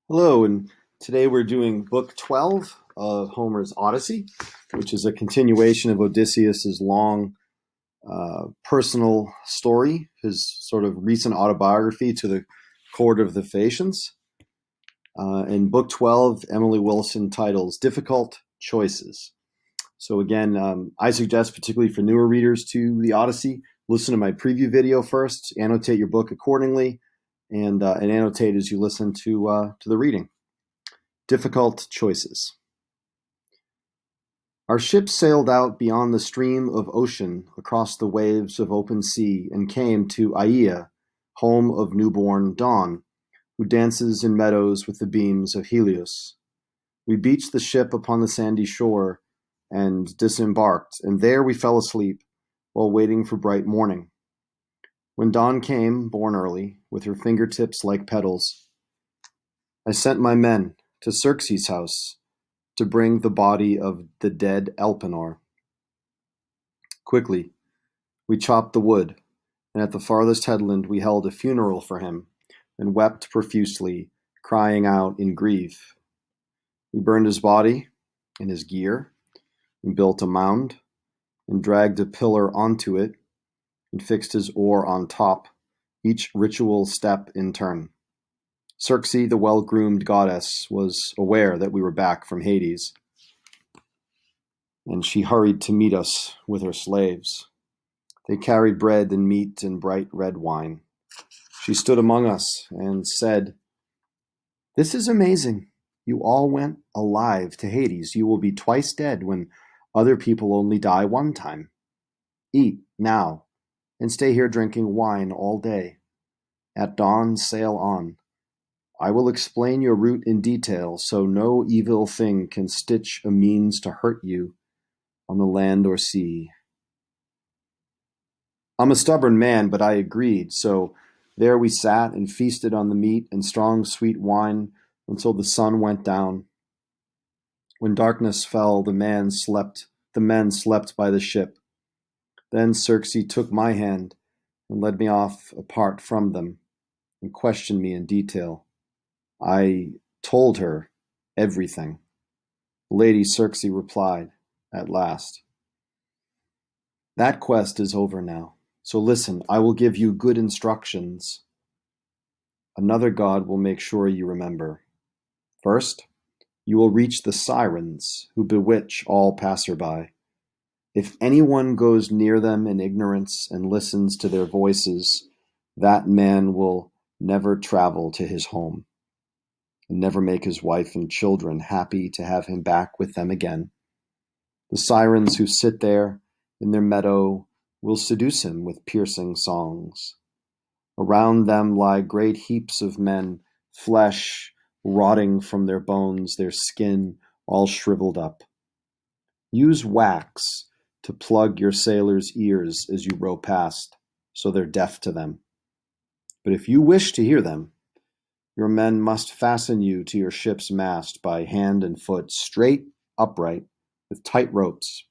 Hello, and today we're doing Book 12 of Homer's Odyssey, which is a continuation of Odysseus's long personal story, his sort of recent autobiography to the court of the Phaeacians. In Book 12, Emily Wilson titles Difficult Choices. So again, I suggest, particularly for newer readers to the Odyssey, listen to my preview video first, annotate your book accordingly, and annotate as you listen to the reading. Difficult choices. Our ship sailed out beyond the stream of ocean across the waves of open sea and came to Aia, home of newborn dawn, who dances in meadows with the beams of Helios. We beached the ship upon the sandy shore and disembarked, and there we fell asleep while waiting for bright morning. When dawn came, born early, with her fingertips like petals, I sent my men to Xerxes' house to bring the body of the dead Elpenor. Quickly, we chopped the wood, and at the farthest headland we held a funeral for him and wept profusely, crying out in grief. We burned his body and his gear and built a mound and dragged a pillar onto it and fixed his oar on top, each ritual step in turn. Circe, the well-groomed goddess, was aware that we were back from Hades, and she hurried to meet us with her slaves. They carried bread and meat and bright red wine. She stood among us and said, "This is amazing. You all went alive to Hades. You will be twice dead when other people only die one time. Eat now and stay here drinking wine all day. At dawn, sail on. I will explain your route in detail so no evil thing can stitch a means to hurt you on the land or sea." I'm a stubborn man, but I agreed, so there we sat and feasted on the meat and strong sweet wine until the sun went down. When darkness fell, the men slept by the ship. Then Circe took my hand and led me off apart from them and questioned me in detail. I told her everything. Lady Circe replied, at last, "That quest is over now, so listen, I will give you good instructions. Another god will make sure you remember. First, you will reach the sirens who bewitch all passerby. If anyone goes near them in ignorance and listens to their voices, that man will never travel to his home and never make his wife and children happy to have him back with them again. The sirens who sit there in their meadow will seduce him with piercing songs. Around them lie great heaps of men, flesh rotting from their bones, their skin all shriveled up. Use wax to plug your sailors' ears as you row past, so they're deaf to them. But if you wish to hear them, your men must fasten you to your ship's mast by hand and foot, straight upright, with tight ropes.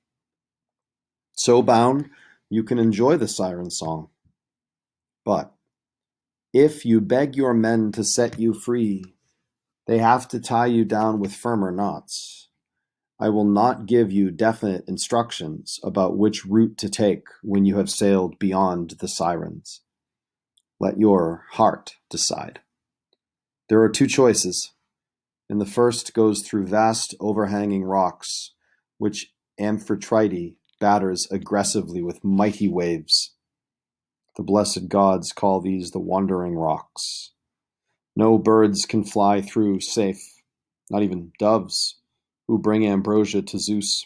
So bound, you can enjoy the siren song. But if you beg your men to set you free, they have to tie you down with firmer knots. I will not give you definite instructions about which route to take when you have sailed beyond the sirens. Let your heart decide. There are two choices, and the first goes through vast overhanging rocks, which Amphitrite batters aggressively with mighty waves. The blessed gods call these the wandering rocks. No birds can fly through safe, not even doves, who bring ambrosia to Zeus.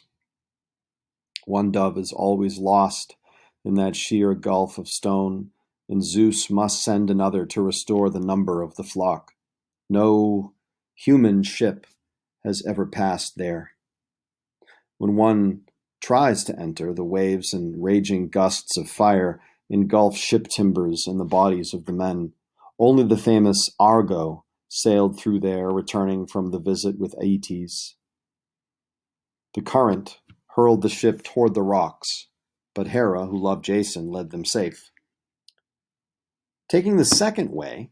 One dove is always lost in that sheer gulf of stone, and Zeus must send another to restore the number of the flock. No human ship has ever passed there. When one tries to enter, the waves and raging gusts of fire engulf ship timbers and the bodies of the men. Only the famous Argo sailed through there, returning from the visit with Aeetes. The current hurled the ship toward the rocks, but Hera, who loved Jason, led them safe. Taking the second way,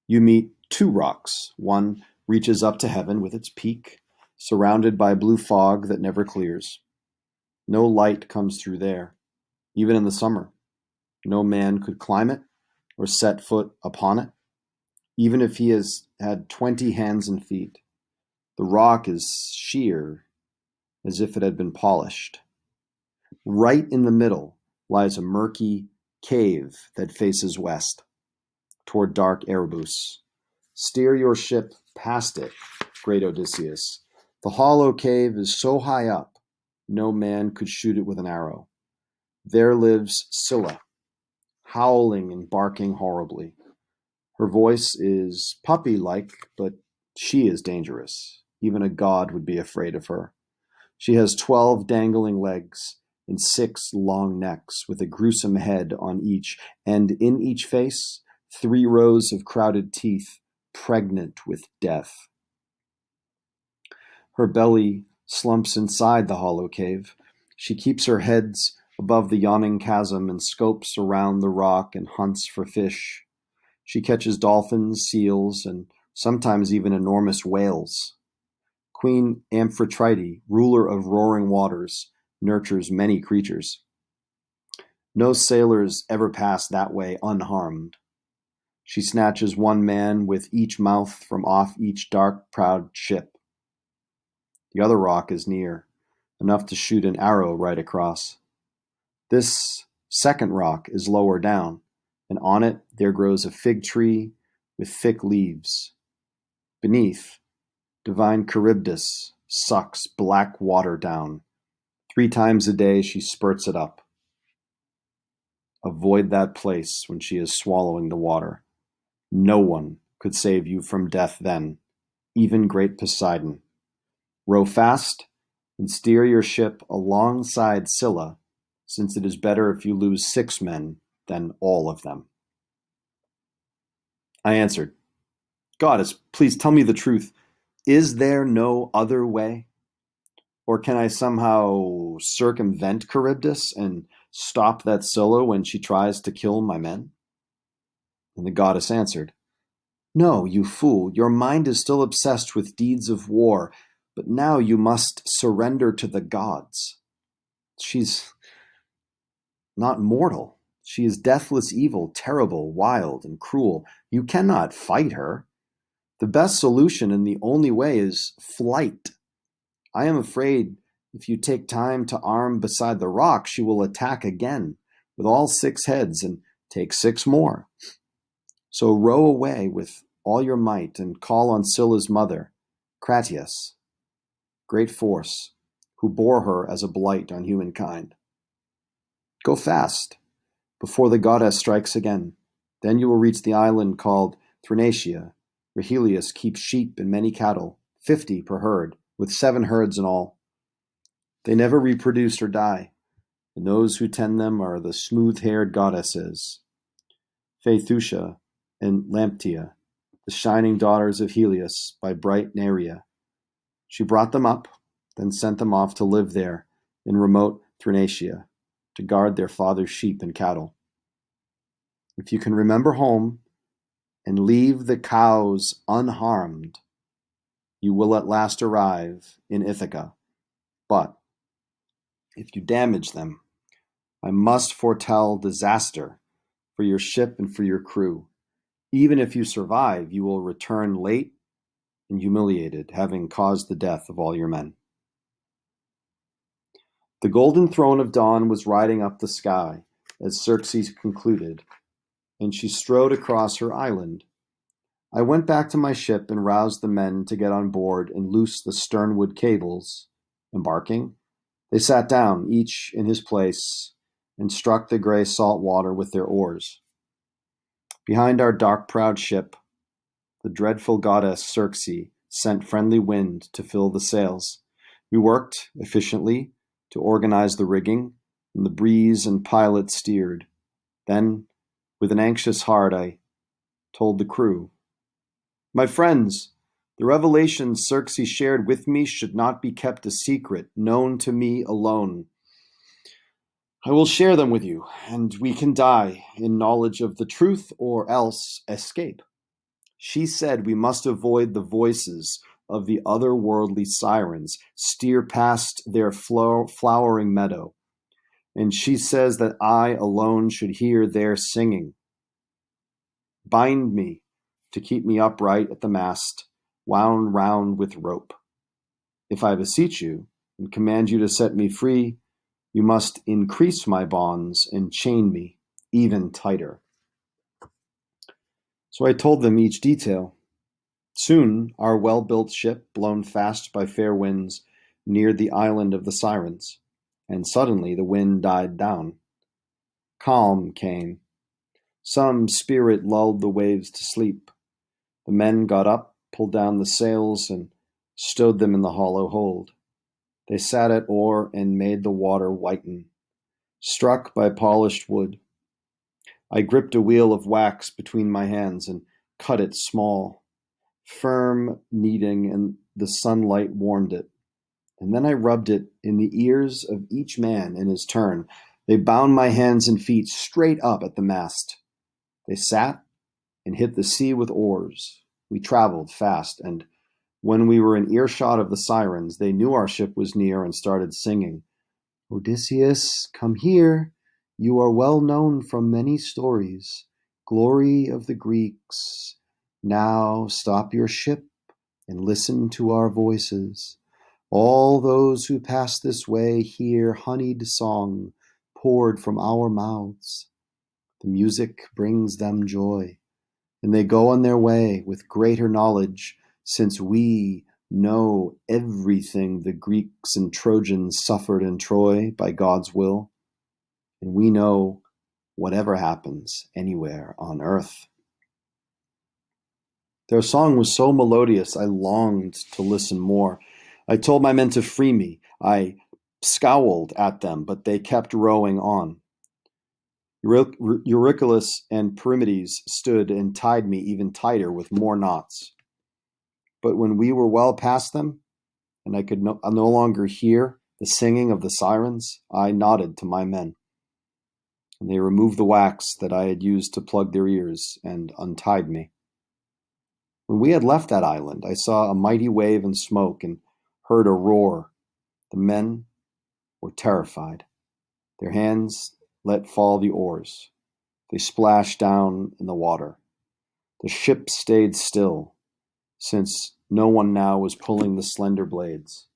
you meet two rocks, one reaches up to heaven with its peak, surrounded by blue fog that never clears. No light comes through there, even in the summer. No man could climb it or set foot upon it, even if he has had 20 hands and feet. The rock is sheer, as if it had been polished. Right in the middle lies a murky cave that faces west, toward dark Erebus. Steer your ship past it, great Odysseus. The hollow cave is so high up, no man could shoot it with an arrow. There lives Scylla, howling and barking horribly. Her voice is puppy-like, but she is dangerous. Even a god would be afraid of her. She has 12 dangling legs and 6 long necks, with a gruesome head on each, and in each face, 3 rows of crowded teeth, pregnant with death. Her belly slumps inside the hollow cave. She keeps her heads above the yawning chasm and scopes around the rock and hunts for fish. She catches dolphins, seals, and sometimes even enormous whales. Queen Amphitrite, ruler of roaring waters, nurtures many creatures. No sailors ever pass that way unharmed. She snatches one man with each mouth from off each dark, proud ship. The other rock is near, enough to shoot an arrow right across. This second rock is lower down, and on it there grows a fig tree with thick leaves. Beneath, divine Charybdis sucks black water down. 3 times a day she spurts it up. Avoid that place when she is swallowing the water. No one could save you from death then, even great Poseidon. Row fast and steer your ship alongside Scylla, since it is better if you lose 6 men than all of them. I answered, Goddess, please tell me the truth. Is there no other way? Or can I somehow circumvent Charybdis and stop that Scylla when she tries to kill my men? And the goddess answered, No, you fool, your mind is still obsessed with deeds of war, but now you must surrender to the gods. She's not mortal. She is deathless evil, terrible, wild, and cruel. You cannot fight her. The best solution and the only way is flight. I am afraid if you take time to arm beside the rock, she will attack again with all 6 heads and take 6 more. So row away with all your might and call on Scylla's mother, Cratias, great force, who bore her as a blight on humankind. Go fast, before the goddess strikes again. Then you will reach the island called Thrinacia, where Helios keeps sheep and many cattle, 50 per herd, with 7 herds in all. They never reproduce or die, and those who tend them are the smooth-haired goddesses, Phaethucia and Lamptea, the shining daughters of Helios by bright Nereia. She brought them up, then sent them off to live there in remote Thrinacia, to guard their father's sheep and cattle. If you can remember home and leave the cows unharmed, you will at last arrive in Ithaca. But if you damage them, I must foretell disaster for your ship and for your crew. Even if you survive, you will return late and humiliated, having caused the death of all your men. The golden throne of dawn was riding up the sky as Xerxes concluded, and she strode across her island. I went back to my ship and roused the men to get on board and loose the sternwood cables. Embarking, they sat down, each in his place, and struck the gray salt water with their oars. Behind our dark proud ship, the dreadful goddess Xerxes sent friendly wind to fill the sails. We worked efficiently to organize the rigging, and the breeze and pilot steered. Then, with an anxious heart, I told the crew, My friends, the revelations Xerxes shared with me should not be kept a secret, known to me alone. I will share them with you, and we can die in knowledge of the truth or else escape. She said we must avoid the voices of the otherworldly sirens, steer past their flowering meadow. And she says that I alone should hear their singing. Bind me to keep me upright at the mast, wound round with rope. If I beseech you and command you to set me free, you must increase my bonds and chain me even tighter. So I told them each detail. Soon our well-built ship, blown fast by fair winds, neared the island of the sirens, and suddenly the wind died down. Calm came. Some spirit lulled the waves to sleep. The men got up, pulled down the sails, and stowed them in the hollow hold. They sat at oar and made the water whiten, struck by polished wood. I gripped a wheel of wax between my hands and cut it small, firm kneading, and the sunlight warmed it. And then I rubbed it in the ears of each man in his turn. They bound my hands and feet straight up at the mast. They sat and hit the sea with oars. We traveled fast, and when we were in earshot of the sirens, they knew our ship was near and started singing. Odysseus, come here. You are well known from many stories. Glory of the Greeks. Now stop your ship and listen to our voices. All those who pass this way hear honeyed song poured from our mouths. The music brings them joy, and they go on their way with greater knowledge, since we know everything the Greeks and Trojans suffered in Troy by God's will, and we know whatever happens anywhere on earth. Their song was so melodious I longed to listen more. I told my men to free me. I scowled at them, but they kept rowing on. Eurycylus and Perimedes stood and tied me even tighter with more knots. But when we were well past them, and I could no longer hear the singing of the sirens, I nodded to my men. And they removed the wax that I had used to plug their ears and untied me. When we had left that island, I saw a mighty wave and smoke and heard a roar. The men were terrified. Their hands let fall the oars. They splashed down in the water. The ship stayed still, since no one now was pulling the slender blades.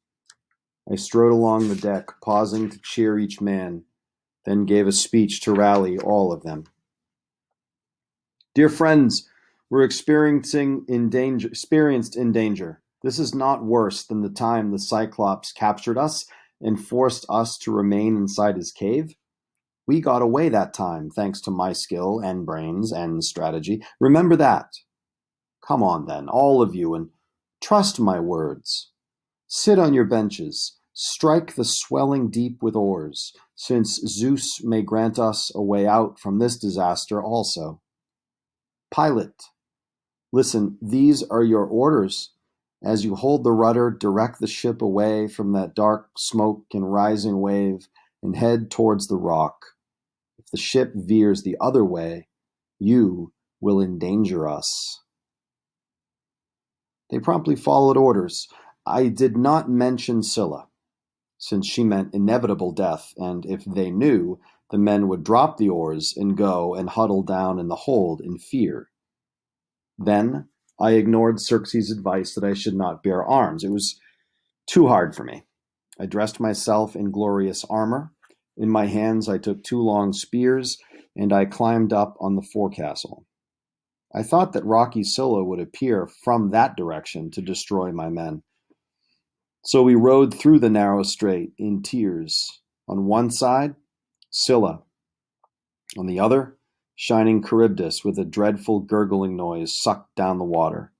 I strode along the deck, pausing to cheer each man, then gave a speech to rally all of them. Dear friends, we're experienced in danger. This is not worse than the time the Cyclops captured us and forced us to remain inside his cave. We got away that time, thanks to my skill and brains and strategy. Remember that. Come on then, all of you, and trust my words. Sit on your benches, strike the swelling deep with oars, since Zeus may grant us a way out from this disaster also. Pilot, listen, these are your orders. As you hold the rudder, direct the ship away from that dark smoke and rising wave and head towards the rock. If the ship veers the other way, you will endanger us. They promptly followed orders. I did not mention Scylla, since she meant inevitable death, and if they knew, the men would drop the oars and go and huddle down in the hold in fear. Then I ignored Xerxes' advice that I should not bear arms. It was too hard for me. I dressed myself in glorious armor. In my hands I took 2 long spears, and I climbed up on the forecastle. I thought that rocky Scylla would appear from that direction to destroy my men. So we rowed through the narrow strait in tears. On one side, Scylla. On the other, shining Charybdis with a dreadful gurgling noise sucked down the water.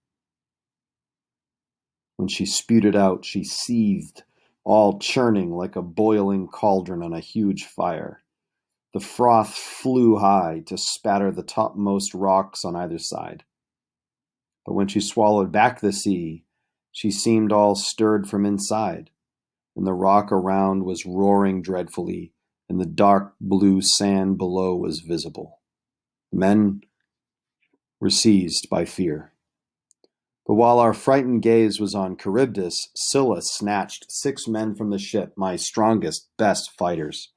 When she spewed it out, she seethed, all churning like a boiling cauldron on a huge fire. The froth flew high to spatter the topmost rocks on either side. But when she swallowed back the sea, she seemed all stirred from inside, and the rock around was roaring dreadfully, and the dark blue sand below was visible. The men were seized by fear. But while our frightened gaze was on Charybdis, Scylla snatched 6 men from the ship, my strongest, best fighters.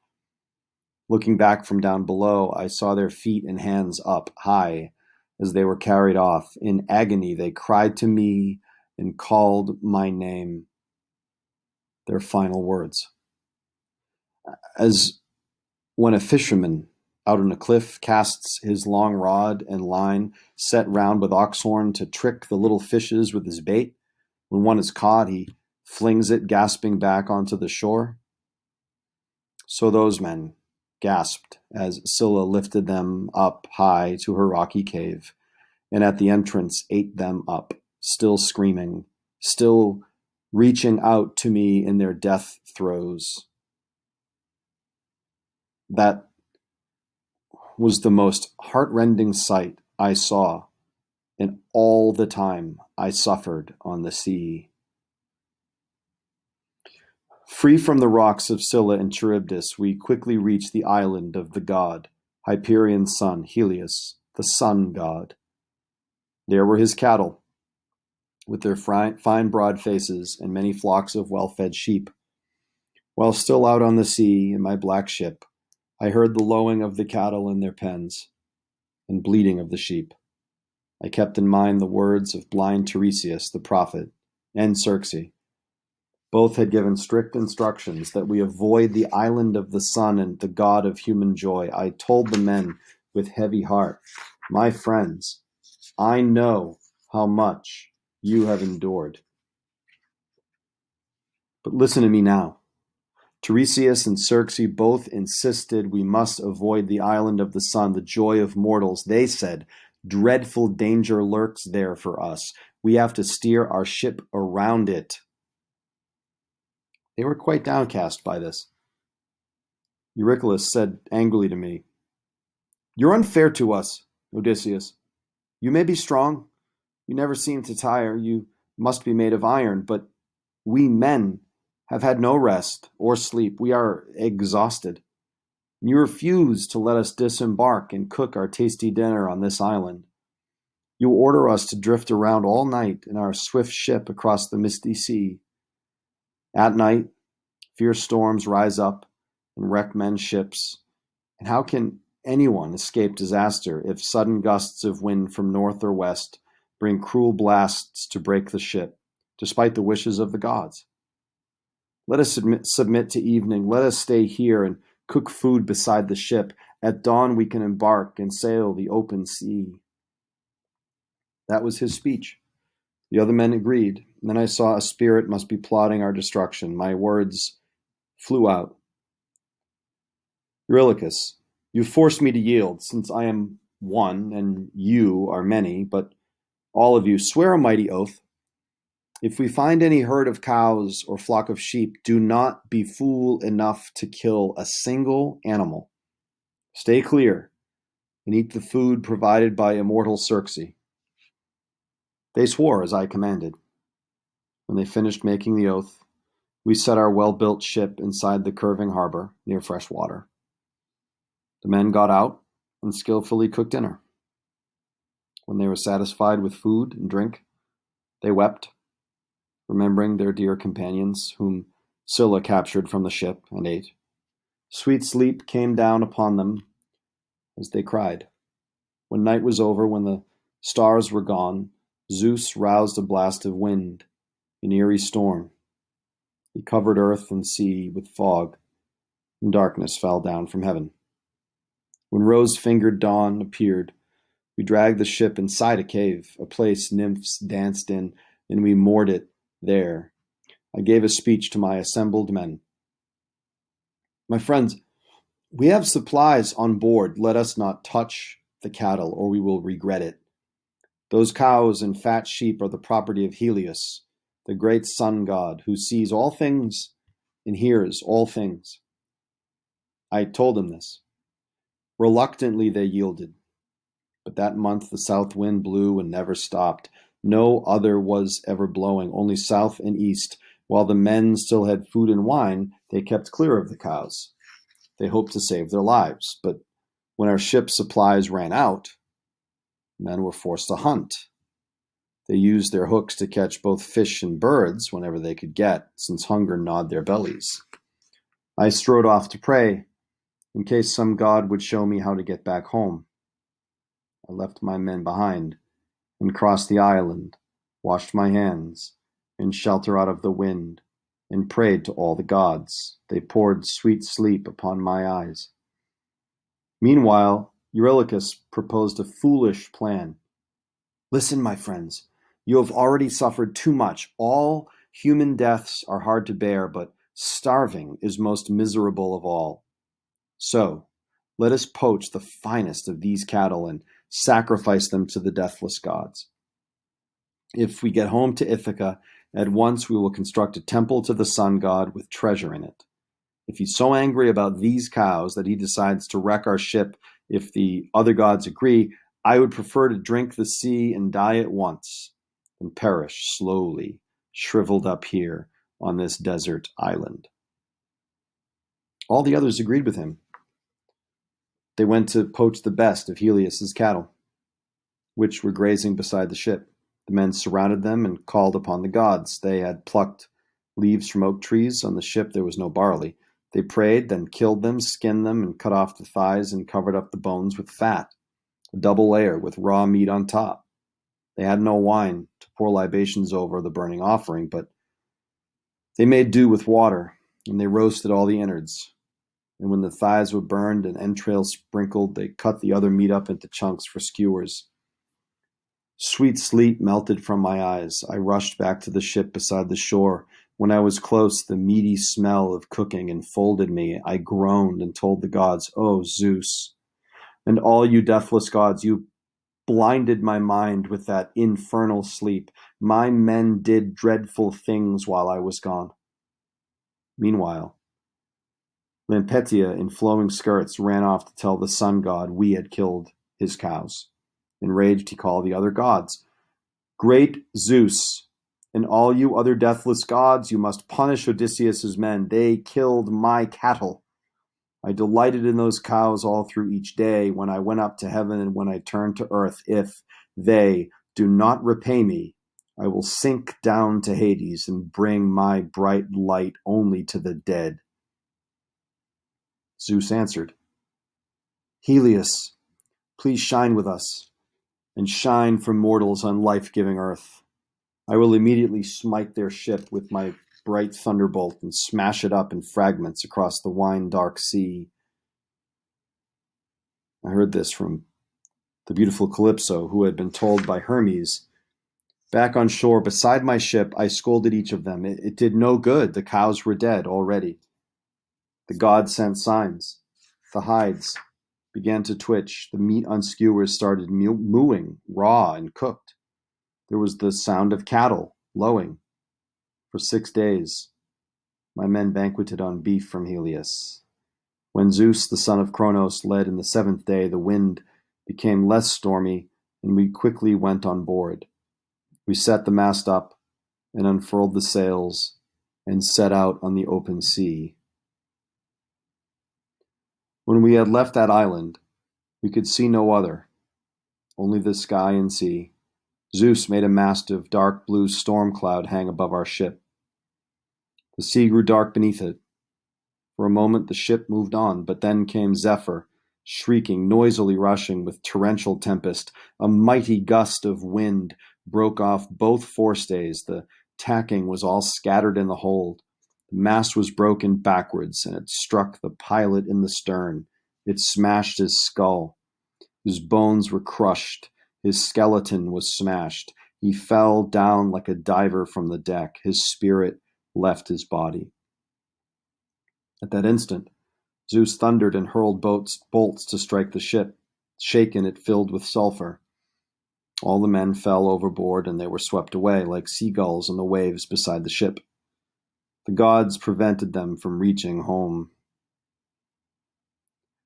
Looking back from down below, I saw their feet and hands up high as they were carried off. In agony, they cried to me and called my name. Their final words. As when a fisherman out on a cliff casts his long rod and line set round with oxhorn to trick the little fishes with his bait, when one is caught, he flings it gasping back onto the shore. So those men gasped as Scylla lifted them up high to her rocky cave, and at the entrance ate them up, still screaming, still reaching out to me in their death throes. That was the most heart-rending sight I saw in all the time I suffered on the sea. Free from the rocks of Scylla and Charybdis, we quickly reached the island of the god, Hyperion's son, Helios, the sun god. There were his cattle, with their fine broad faces and many flocks of well-fed sheep. While still out on the sea in my black ship, I heard the lowing of the cattle in their pens and bleating of the sheep. I kept in mind the words of blind Tiresias, the prophet, and Circe. Both had given strict instructions that we avoid the island of the sun and the god of human joy. I told the men with heavy heart, my friends, I know how much you have endured. But listen to me now. Tiresias and Circe both insisted we must avoid the island of the sun, the joy of mortals. They said, dreadful danger lurks there for us. We have to steer our ship around it. They were quite downcast by this. Euryclus said angrily to me, you're unfair to us, Odysseus. You may be strong. You never seem to tire. You must be made of iron, but we men have had no rest or sleep. We are exhausted. You refuse to let us disembark and cook our tasty dinner on this island. You order us to drift around all night in our swift ship across the misty sea. At night, fierce storms rise up and wreck men's ships. And how can anyone escape disaster if sudden gusts of wind from north or west bring cruel blasts to break the ship, despite the wishes of the gods? Let us submit to evening. Let us stay here and cook food beside the ship. At dawn we can embark and sail the open sea. That was his speech. The other men agreed. And then I saw a spirit must be plotting our destruction. My words flew out. Eurylochus, you forced me to yield, since I am one and you are many, but all of you swear a mighty oath. If we find any herd of cows or flock of sheep, do not be fool enough to kill a single animal. Stay clear and eat the food provided by immortal Circe. They swore as I commanded. When they finished making the oath, we set our well-built ship inside the curving harbor near fresh water. The men got out and skillfully cooked dinner. When they were satisfied with food and drink, they wept, remembering their dear companions, whom Scylla captured from the ship and ate. Sweet sleep came down upon them as they cried. When night was over, when the stars were gone, Zeus roused a blast of wind, an eerie storm. He covered earth and sea with fog, and darkness fell down from heaven. When rose-fingered dawn appeared, we dragged the ship inside a cave, a place nymphs danced in, and we moored it there. I gave a speech to my assembled men. My friends, we have supplies on board. Let us not touch the cattle, or we will regret it. Those cows and fat sheep are the property of Helios, the great sun god, who sees all things and hears all things. I told them this. Reluctantly they yielded. But that month the south wind blew and never stopped. No other was ever blowing, only south and east. While the men still had food and wine, they kept clear of the cows. They hoped to save their lives, but when our ship's supplies ran out, men were forced to hunt. They used their hooks to catch both fish and birds whenever they could get, since hunger gnawed their bellies. I strode off to pray, in case some god would show me how to get back home. I left my men behind and crossed the island, washed my hands, in shelter out of the wind, and prayed to all the gods. They poured sweet sleep upon my eyes. Meanwhile, Eurylochus proposed a foolish plan. Listen, my friends, you have already suffered too much. All human deaths are hard to bear, but starving is most miserable of all. So, let us poach the finest of these cattle and sacrifice them to the deathless gods. If we get home to Ithaca, at once we will construct a temple to the sun god with treasure in it. If he's so angry about these cows that he decides to wreck our ship if the other gods agree, I would prefer to drink the sea and die at once than perish slowly, shriveled up here on this desert island. All the others agreed with him. They went to poach the best of Helios's cattle, which were grazing beside the ship. The men surrounded them and called upon the gods. They had plucked leaves from oak trees. On the ship there was no barley. They prayed, then killed them, skinned them, and cut off the thighs and covered up the bones with fat, a double layer with raw meat on top. They had no wine to pour libations over the burning offering, but they made do with water, and they roasted all the innards. And when the thighs were burned and entrails sprinkled, they cut the other meat up into chunks for skewers. Sweet sleep melted from my eyes. I rushed back to the ship beside the shore. When I was close, the meaty smell of cooking enfolded me. I groaned and told the gods, "Oh, Zeus, and all you deathless gods, you blinded my mind with that infernal sleep. My men did dreadful things while I was gone." Meanwhile, Lampetia, in flowing skirts, ran off to tell the sun god we had killed his cows. Enraged, he called the other gods. "Great Zeus, and all you other deathless gods, you must punish Odysseus's men. They killed my cattle. I delighted in those cows all through each day, when I went up to heaven and when I turned to earth. If they do not repay me, I will sink down to Hades and bring my bright light only to the dead." Zeus answered, "Helios, please shine with us, and shine for mortals on life-giving earth. I will immediately smite their ship with my bright thunderbolt and smash it up in fragments across the wine-dark sea." I heard this from the beautiful Calypso, who had been told by Hermes. Back on shore beside my ship, I scolded each of them. It did no good. The cows were dead already. The gods sent signs. The hides began to twitch. The meat on skewers started mooing, raw and cooked. There was the sound of cattle lowing. For 6 days, my men banqueted on beef from Helios. When Zeus, the son of Cronos, led in the 7th day, the wind became less stormy, and we quickly went on board. We set the mast up and unfurled the sails and set out on the open sea. When we had left that island, we could see no other, only the sky and sea. Zeus made a mast of dark blue storm cloud hang above our ship. The sea grew dark beneath it. For a moment the ship moved on, but then came Zephyr, shrieking, noisily rushing with torrential tempest. A mighty gust of wind broke off both forestays. The tacking was all scattered in the hold. The mast was broken backwards, and it struck the pilot in the stern. It smashed his skull. His bones were crushed. His skeleton was smashed. He fell down like a diver from the deck. His spirit left his body. At that instant, Zeus thundered and hurled bolts to strike the ship. Shaken, it filled with sulfur. All the men fell overboard, and they were swept away like seagulls in the waves beside the ship. The gods prevented them from reaching home.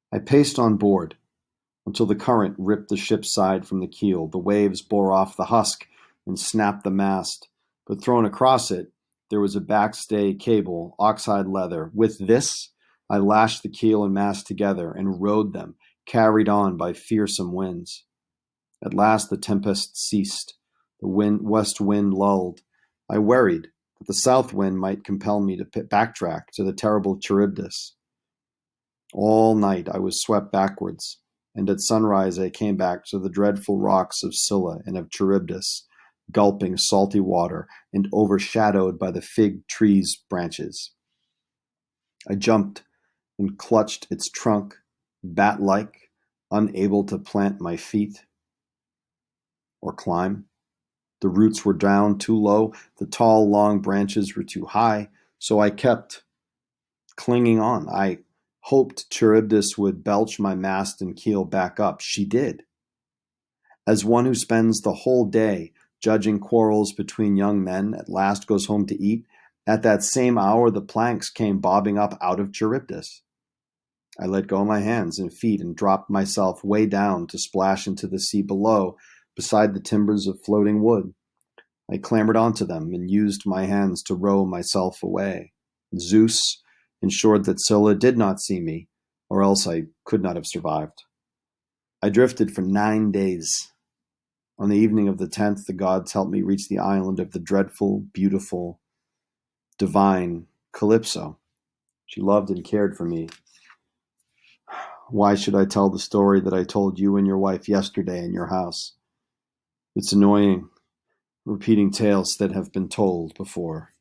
I paced on board until the current ripped the ship's side from the keel. The waves bore off the husk and snapped the mast, but thrown across it, there was a backstay cable, oxhide leather. With this, I lashed the keel and mast together and rode them, carried on by fearsome winds. At last the tempest ceased. The west wind lulled. I worried that the south wind might compel me to backtrack to the terrible Charybdis. All night I was swept backwards, and at sunrise I came back to the dreadful rocks of Scylla and of Charybdis, gulping salty water and overshadowed by the fig tree's branches. I jumped and clutched its trunk, bat-like, unable to plant my feet or climb. The roots were down too low, the tall, long branches were too high, so I kept clinging on. I hoped Charybdis would belch my mast and keel back up. She did. As one who spends the whole day judging quarrels between young men at last goes home to eat, at that same hour the planks came bobbing up out of Charybdis. I let go of my hands and feet and dropped myself way down to splash into the sea below, beside the timbers of floating wood. I clambered onto them and used my hands to row myself away. Zeus ensured that Scylla did not see me, or else I could not have survived. I drifted for 9 days. On the evening of the 10th, the gods helped me reach the island of the dreadful, beautiful, divine Calypso. She loved and cared for me. Why should I tell the story that I told you and your wife yesterday in your house? It's annoying, repeating tales that have been told before.